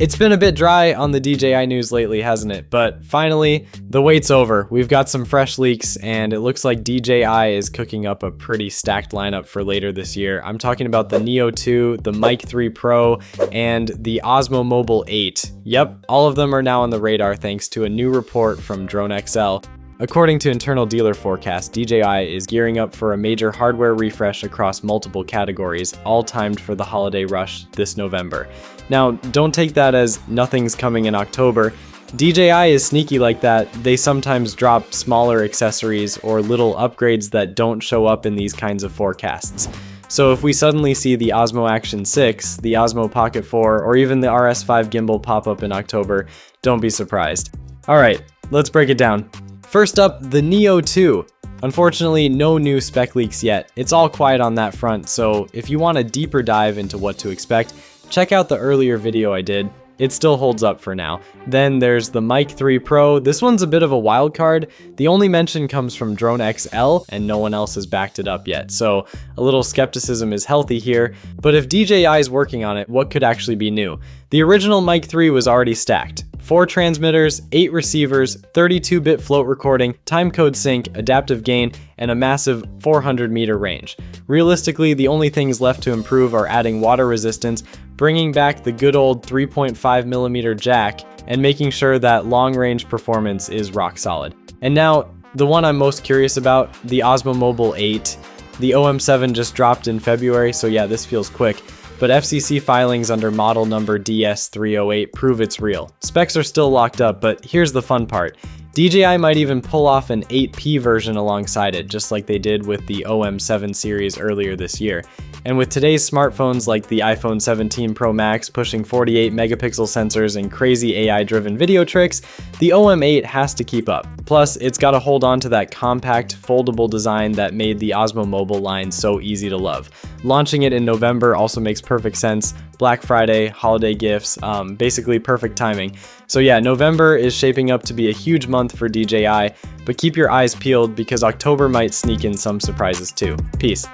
It's been a bit dry on the DJI news lately, hasn't it? But finally, the wait's over. We've got some fresh leaks, and it looks like DJI is cooking up a pretty stacked lineup for later this year. I'm talking about the Neo 2, the Mic 3 Pro, and the Osmo Mobile 8. Yep, all of them are now on the radar thanks to a new report from Drone XL. According to internal dealer forecasts, DJI is gearing up for a major hardware refresh across multiple categories, all timed for the holiday rush this November. Now, don't take that as nothing's coming in October. DJI is sneaky like that. They sometimes drop smaller accessories or little upgrades that don't show up in these kinds of forecasts. So if we suddenly see the Osmo Action 6, the Osmo Pocket 4, or even the RS5 gimbal pop up in October, don't be surprised. Alright, let's break it down. First up, the Neo 2. Unfortunately, no new spec leaks yet. It's all quiet on that front, so if you want a deeper dive into what to expect, check out the earlier video I did. It still holds up for now. Then there's the Mic 3 Pro. This one's a bit of a wild card. The only mention comes from Drone XL, and no one else has backed it up yet, so a little skepticism is healthy here. But if DJI is working on it, what could actually be new? The original Mic 3 was already stacked. 4 transmitters, 8 receivers, 32-bit float recording, timecode sync, adaptive gain, and a massive 400-meter range. Realistically, the only things left to improve are adding water resistance, bringing back the good old 3.5mm jack, and making sure that long-range performance is rock solid. And now, the one I'm most curious about, the Osmo Mobile 8. The OM7 just dropped in February, so yeah, this feels quick. But FCC filings under model number DS308 prove it's real. Specs are still locked up, but here's the fun part. DJI might even pull off an 8P version alongside it, just like they did with the OM7 series earlier this year. And with today's smartphones like the iPhone 17 Pro Max pushing 48 megapixel sensors and crazy AI-driven video tricks, the OM8 has to keep up. Plus, it's got to hold on to that compact, foldable design that made the Osmo Mobile line so easy to love. Launching it in November also makes perfect sense. Black Friday, holiday gifts, basically perfect timing. So yeah, November is shaping up to be a huge month for DJI, but keep your eyes peeled because October might sneak in some surprises too. Peace.